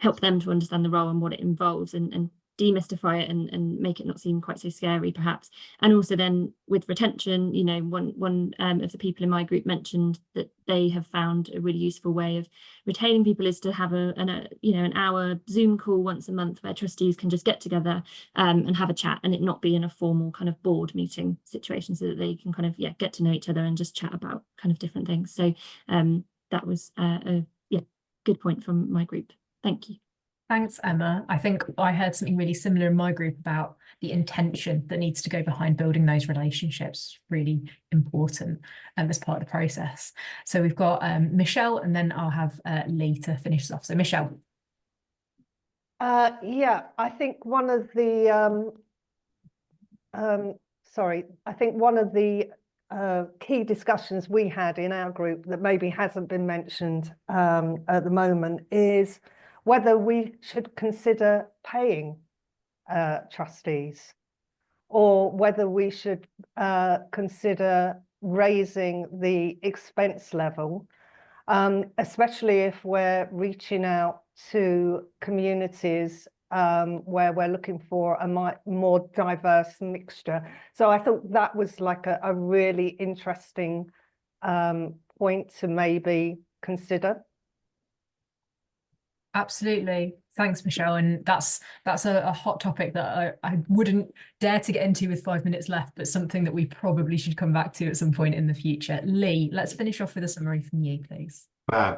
help them to understand the role and what it involves, and demystify it and make it not seem quite so scary, perhaps. And also then with retention, you know, one of the people in my group mentioned that they have found a really useful way of retaining people is to have an hour Zoom call once a month where trustees can just get together and have a chat, and it not be in a formal kind of board meeting situation, so that they can kind of get to know each other and just chat about kind of different things. So that was a good point from my group. Thank you. Thanks, Emma. I think I heard something really similar in my group about the intention that needs to go behind building those relationships. Really important as part of the process. So we've got Michelle, and then I'll have Lee to finish us off. So Michelle. Yeah, I think one of the key discussions we had in our group that maybe hasn't been mentioned at the moment is whether we should consider paying trustees, or whether we should consider raising the expense level, especially if we're reaching out to communities where we're looking for a more diverse mixture. So I thought that was like a really interesting point to maybe consider. Absolutely. Thanks, Michelle. And that's a hot topic that I wouldn't dare to get into with 5 minutes left, but something that we probably should come back to at some point in the future. Lee, let's finish off with a summary from you, please.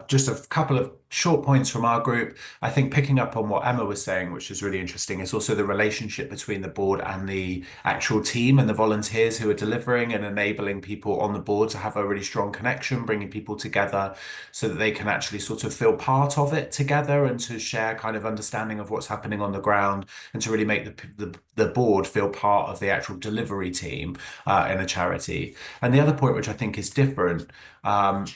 Just a couple of short points from our group. I think picking up on what Emma was saying, which is really interesting, is also the relationship between the board and the actual team and the volunteers who are delivering and enabling people on the board to have a really strong connection, bringing people together so that they can actually sort of feel part of it together and to share kind of understanding of what's happening on the ground, and to really make the board feel part of the actual delivery team in a charity. And the other point, which I think is different,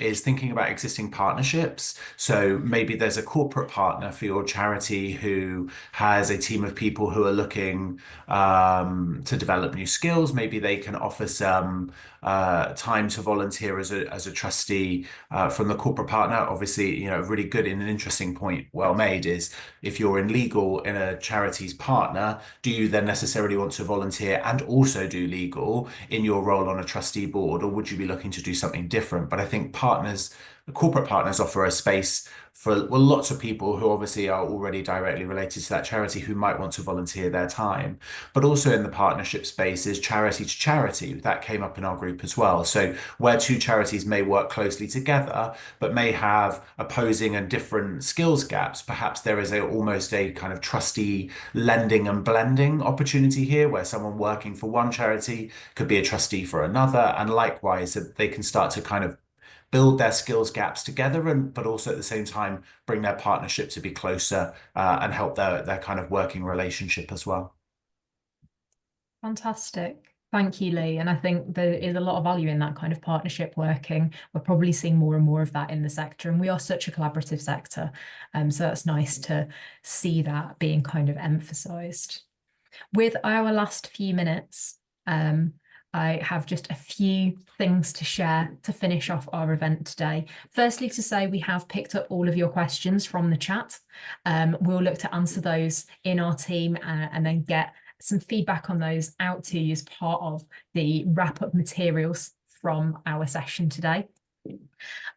is thinking about existing partnerships. So maybe there's a corporate partner for your charity who has a team of people who are looking to develop new skills. Maybe they can offer some time to volunteer as a trustee from the corporate partner. Obviously, you know, really good and an interesting point well made is, if you're in legal in a charity's partner, do you then necessarily want to volunteer and also do legal in your role on a trustee board, or would you be looking to do something different? But I think corporate partners offer a space for lots of people who obviously are already directly related to that charity who might want to volunteer their time. But also in the partnership space is charity to charity. That came up in our group as well. So where two charities may work closely together, but may have opposing and different skills gaps, perhaps there is almost a kind of trustee lending and blending opportunity here, where someone working for one charity could be a trustee for another, and likewise that they can start to kind of build their skills gaps together, but also at the same time bring their partnership to be closer and help their kind of working relationship as well. Fantastic. Thank you, Lee. And I think there is a lot of value in that kind of partnership working. We're probably seeing more and more of that in the sector, and we are such a collaborative sector. So that's nice to see that being kind of emphasised. With our last few minutes, I have just a few things to share to finish off our event today. Firstly, to say we have picked up all of your questions from the chat. We'll look to answer those in our team and then get some feedback on those out to you as part of the wrap-up materials from our session today.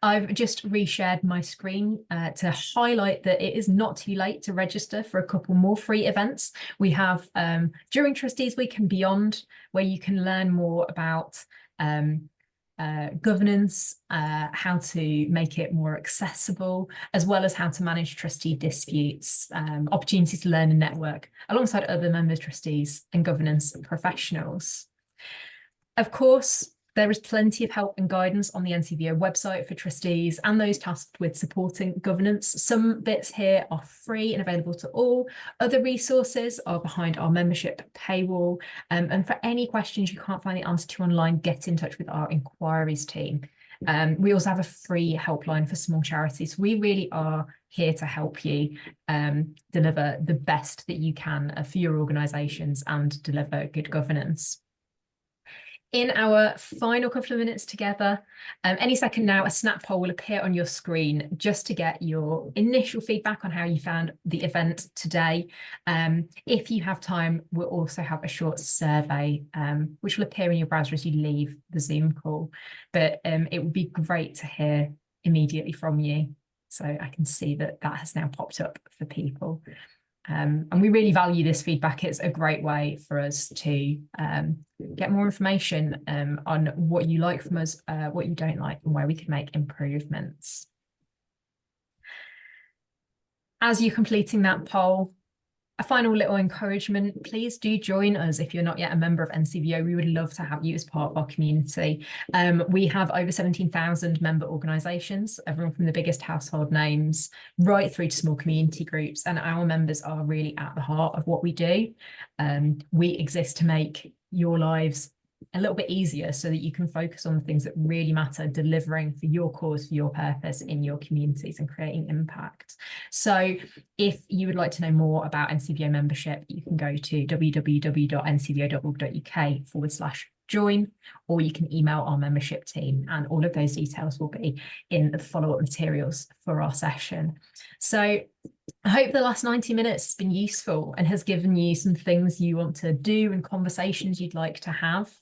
I've just reshared my screen to highlight that it is not too late to register for a couple more free events. We have during Trustees Week and beyond, where you can learn more about governance, how to make it more accessible, as well as how to manage trustee disputes, opportunities to learn and network alongside other members, trustees and governance professionals. Of course, there is plenty of help and guidance on the NCBO website for trustees and those tasked with supporting governance. Some bits here are free and available to all. Other resources are behind our membership paywall. And for any questions you can't find the answer to online, get in touch with our inquiries team. We also have a free helpline for small charities. We really are here to help you deliver the best that you can for your organisations and deliver good governance. In our final couple of minutes together, any second now, a snap poll will appear on your screen just to get your initial feedback on how you found the event today. If you have time, we'll also have a short survey, which will appear in your browser as you leave the Zoom call. But it would be great to hear immediately from you. So I can see that that has now popped up for people. And we really value this feedback. It's a great way for us to get more information on what you like from us, what you don't like, and where we can make improvements. As you're completing that poll, a final little encouragement, please do join us if you're not yet a member of NCVO. We would love to have you as part of our community. We have over 17,000 member organisations, everyone from the biggest household names right through to small community groups, and our members are really at the heart of what we do. We exist to make your lives a little bit easier so that you can focus on the things that really matter, delivering for your cause, for your purpose in your communities and creating impact. So if you would like to know more about NCVO membership, you can go to www.ncvo.org.uk/join, or you can email our membership team, and all of those details will be in the follow-up materials for our session. So I hope the last 90 minutes has been useful and has given you some things you want to do and conversations you'd like to have.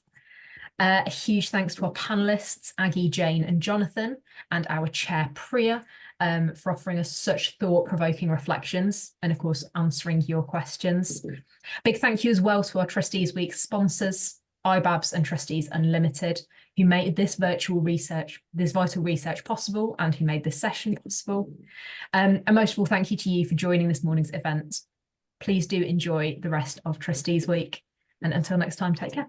A huge thanks to our panelists, Aggie, Jane and Jonathan, and our chair, Priya, for offering us such thought-provoking reflections and, of course, answering your questions. Big thank you as well to our Trustees Week sponsors, IBABS and Trustees Unlimited, who made this vital research possible and who made this session possible. And most of all, thank you to you for joining this morning's event. Please do enjoy the rest of Trustees Week. And until next time, take care.